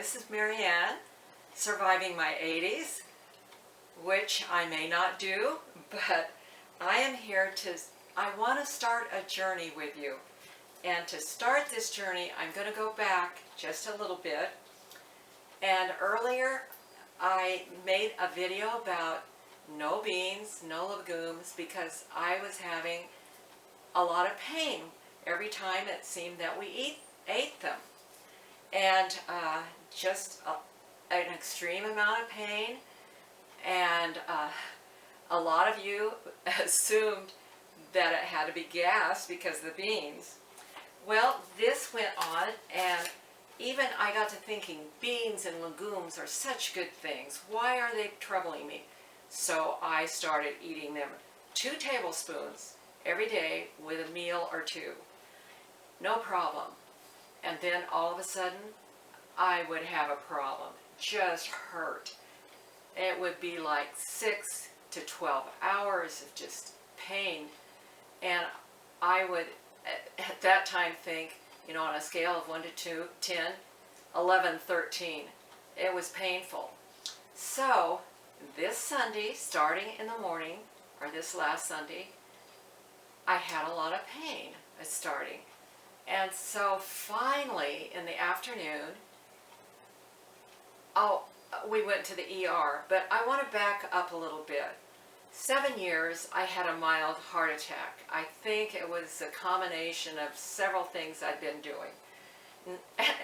this is Marianne, surviving my 80s, which I may not do, but I am here I want to start a journey with you. And to start this journey, I'm going to go back just a little bit. And earlier, I made a video about no beans, no legumes, because I was having a lot of pain every time it seemed that we ate them. And just an extreme amount of pain. And a lot of you assumed that it had to be gas because of the beans. Well, this went on, and even I got to thinking, beans and legumes are such good things. Why are they troubling me? So I started eating them 2 tablespoons every day with a meal or 2. No problem. And then all of a sudden, I would have a problem. Just hurt. It would be like 6 to 12 hours of just pain. And I would, at that time, think, you know, on a scale of 1 to 10, 11, 13. It was painful. So, this Sunday, starting in the morning, or this last Sunday, I had a lot of pain starting. And so finally, in the afternoon, we went to the ER, but I want to back up a little bit. 7 years, I had a mild heart attack. I think it was a combination of several things I'd been doing.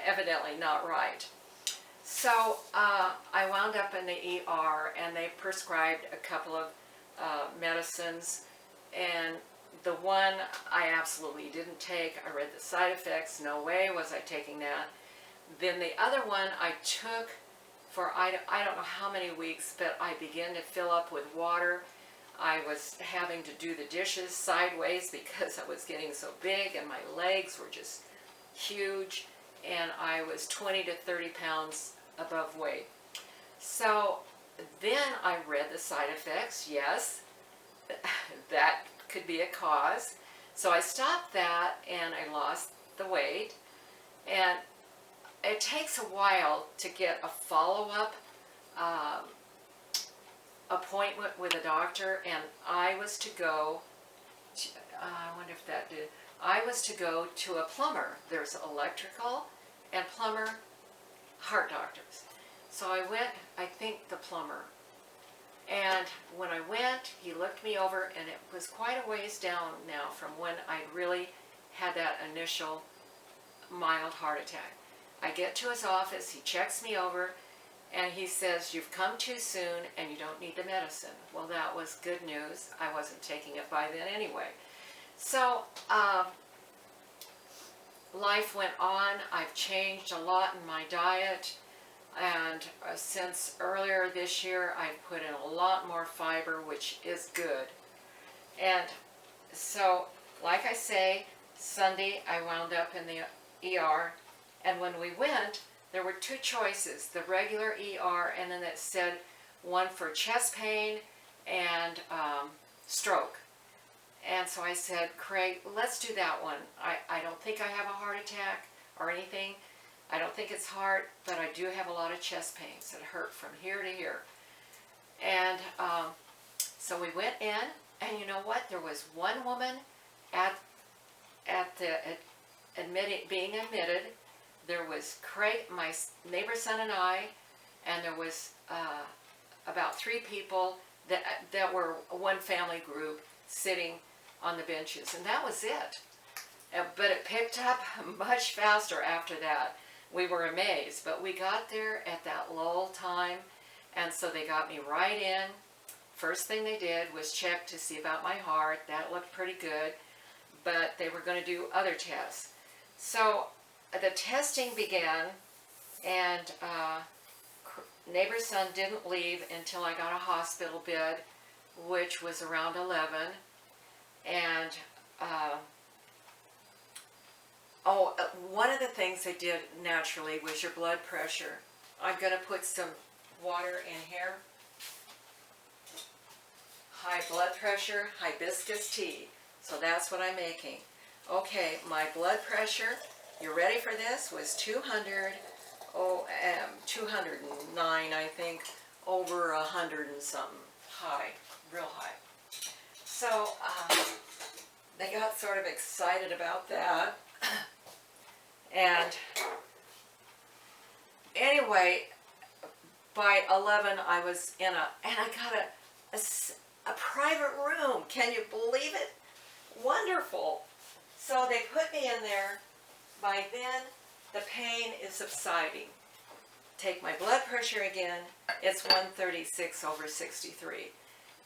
Evidently not right. So I wound up in the ER, and they prescribed a couple of medicines, and the one I absolutely didn't take. I read the side effects. No way was I taking that. Then the other one I took for I don't know how many weeks, but I began to fill up with water. I was having to do the dishes sideways because I was getting so big, and my legs were just huge, and I was 20 to 30 pounds above weight. So then I read the side effects. Yes, that could be a cause. So I stopped that, and I lost the weight. And it takes a while to get a follow-up appointment with a doctor, and I was to go to, I wonder if that did, I was to go to a plumber. There's electrical and plumber heart doctors. So I went, I think, the plumber. And when I went, he looked me over, and it was quite a ways down now from when I really had that initial mild heart attack. I get to his office, he checks me over, and he says, "You've come too soon and you don't need the medicine." Well, that was good news. I wasn't taking it by then anyway. So life went on. I've changed a lot in my diet, and since earlier this year I've put in a lot more fiber, which is good. And so, like I say, Sunday I wound up in the ER, and when we went, there were 2 choices, the regular ER, and then it said one for chest pain and stroke. And so I said, "Craig, let's do that one. I don't think I have a heart attack or anything. I don't think it's heart, but I do have a lot of chest pains that hurt from here to here." And so we went in, and you know what? There was one woman at being admitted. There was Craig, my neighbor's son, and I, and there was about 3 people that were one family group sitting on the benches, and that was it. But it picked up much faster after that. We were amazed, but we got there at that lull time, and so they got me right in. First thing they did was check to see about my heart. That looked pretty good, but they were going to do other tests. So the testing began, and neighbor's son didn't leave until I got a hospital bed, which was around 11. And one of the things they did naturally was your blood pressure. I'm going to put some water in here. High blood pressure, hibiscus tea. So that's what I'm making. Okay, my blood pressure, you ready for this, was 200 209, I think, over 100 and something, high, real high. So they got sort of excited about that. And anyway, by 11 I was and I got a private room. Can you believe it? Wonderful. So they put me in there. By then, the pain is subsiding. Take my blood pressure again. It's 136/63.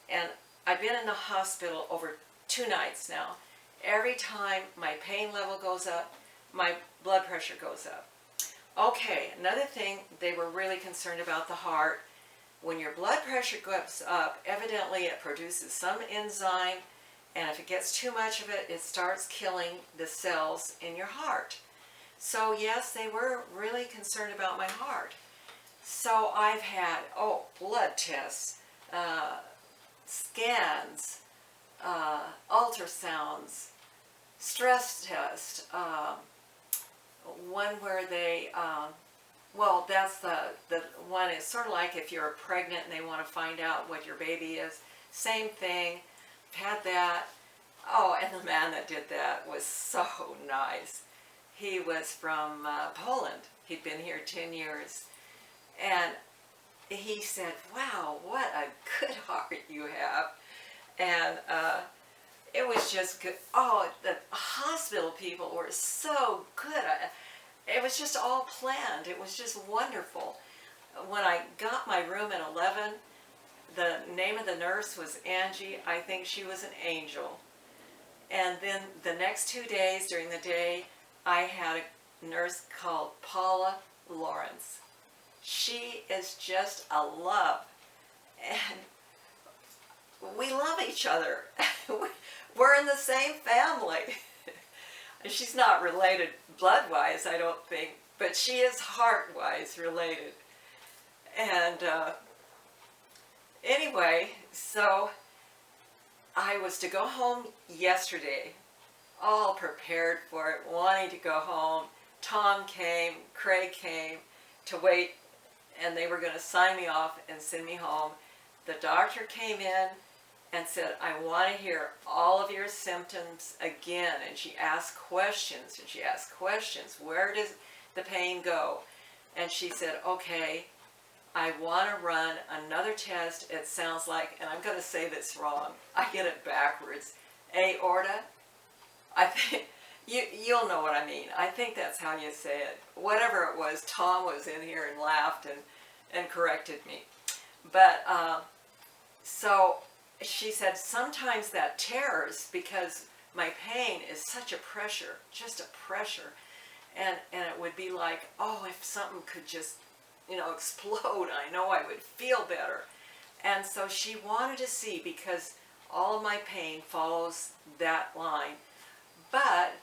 And I've been in the hospital over 2 nights now. Every time my pain level goes up, my blood pressure goes up. Okay, another thing, they were really concerned about the heart. When your blood pressure goes up, evidently it produces some enzyme, and if it gets too much of it, it starts killing the cells in your heart. So yes, they were really concerned about my heart. So I've had, blood tests, scans, ultrasounds, stress test, one where they, that's the one, it's sort of like if you're pregnant and they want to find out what your baby is. Same thing, had that. Oh, and the man that did that was so nice. He was from Poland. He'd been here 10 years. And he said, wow, what a good heart you have. And it was just good. Oh, the hospital people were so good. It was just all planned. It was just wonderful. When I got my room at 11, the name of the nurse was Angie. I think she was an angel. And then the next 2 days during the day, I had a nurse called Paula Lawrence. She is just a love. And we love each other. We're in the same family. She's not related blood-wise, I don't think, but she is heart-wise related. And anyway, so I was to go home yesterday, all prepared for it, wanting to go home. Tom came, Craig came to wait, and they were going to sign me off and send me home. The doctor came in and said, I want to hear all of your symptoms again. And she asked questions, and she asked questions. Where does the pain go? And she said, okay, I want to run another test. It sounds like, and I'm going to say this wrong, I get it backwards, aorta. I think, you'll know what I mean. I think that's how you say it. Whatever it was, Tom was in here and laughed and corrected me. But, so she said, sometimes that tears because my pain is such a pressure, just a pressure. And it would be like, oh, if something could just, explode, I know I would feel better. And so she wanted to see, because all of my pain follows that line. But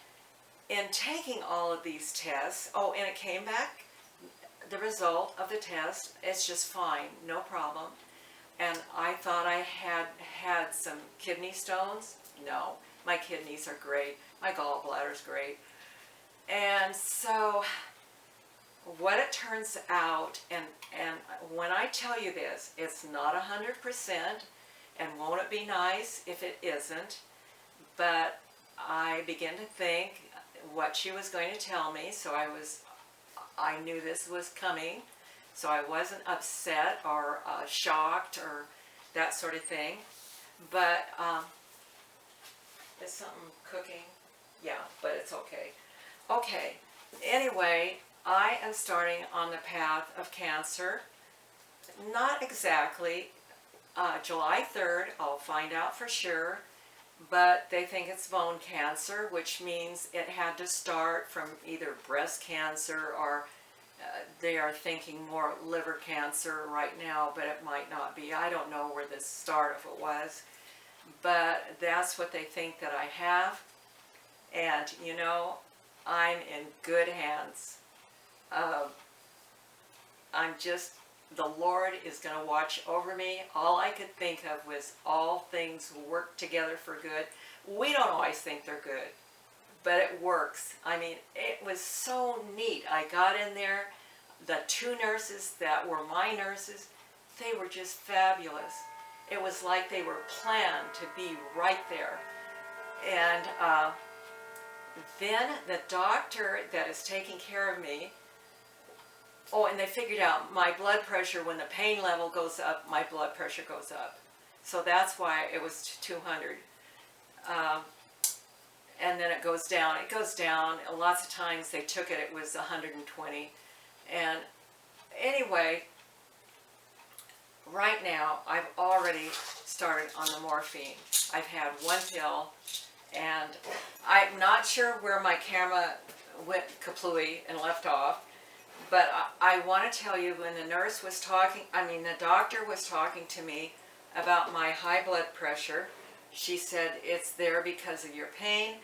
in taking all of these tests, and it came back, the result of the test, it's just fine, no problem. And I thought I had some kidney stones. No, my kidneys are great. My gallbladder's great. And so what it turns out, and when I tell you this, it's not 100%, and won't it be nice if it isn't, but I began to think what she was going to tell me, so I knew this was coming, so I wasn't upset or shocked or that sort of thing. But is something cooking? Yeah, but it's okay. Okay, anyway, I am starting on the path of cancer. Not exactly. July 3rd, I'll find out for sure, but they think it's bone cancer, which means it had to start from either breast cancer or they are thinking more liver cancer right now, but it might not be. I don't know where the start of it was, but that's what they think that I have. And I'm in good hands. The Lord is going to watch over me. All I could think of was all things work together for good. We don't always think they're good, but it works. I mean, it was so neat. I got in there. the two nurses that were my nurses, they were just fabulous. It was like they were planned to be right there. And then the doctor that is taking care of me, oh, and they figured out my blood pressure, when the pain level goes up, my blood pressure goes up. So that's why it was 200. And then it goes down. It goes down. Lots of times they took it, it was 120. And anyway, right now I've already started on the morphine. I've had one pill, and I'm not sure where my camera went kaplooey and left off, but I want to tell you, when the nurse was talking, the doctor was talking to me about my high blood pressure, she said, it's there because of your pain,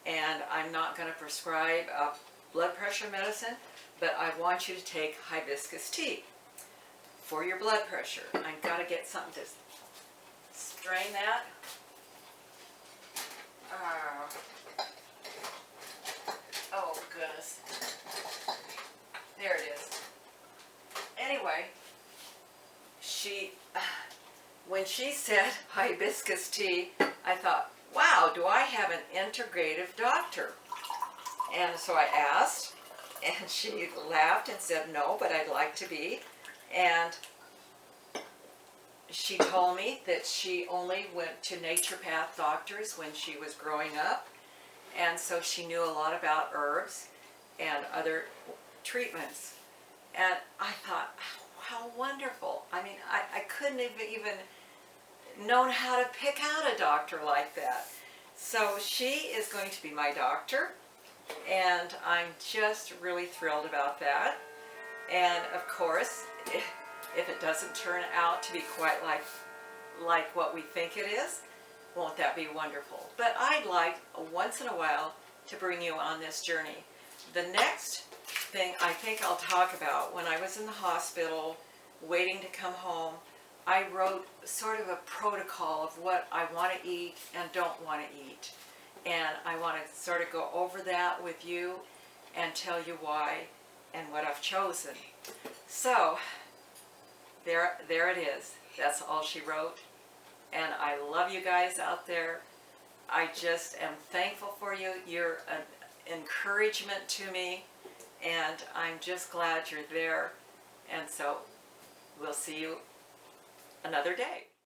and I'm not going to prescribe blood pressure medicine, but I want you to take hibiscus tea for your blood pressure. I've got to get something to strain that. Oh, goodness. There it is. Anyway, when she said hibiscus tea, I thought, wow, do I have an integrative doctor? And so I asked, and she laughed and said, no, but I'd like to be. And she told me that she only went to naturopath doctors when she was growing up, and so she knew a lot about herbs and other treatments. And I thought, how wonderful. I couldn't have even known how to pick out a doctor like that. So she is going to be my doctor, and I'm just really thrilled about that. And of course, if it doesn't turn out to be quite like what we think it is, won't that be wonderful? But I'd like once in a while to bring you on this journey. The next thing I think I'll talk about, when I was in the hospital waiting to come home, I wrote sort of a protocol of what I want to eat and don't want to eat. And I want to sort of go over that with you and tell you why and what I've chosen. So there it is. That's all she wrote. And I love you guys out there. I just am thankful for you. You're an encouragement to me, and I'm just glad you're there. And so we'll see you another day.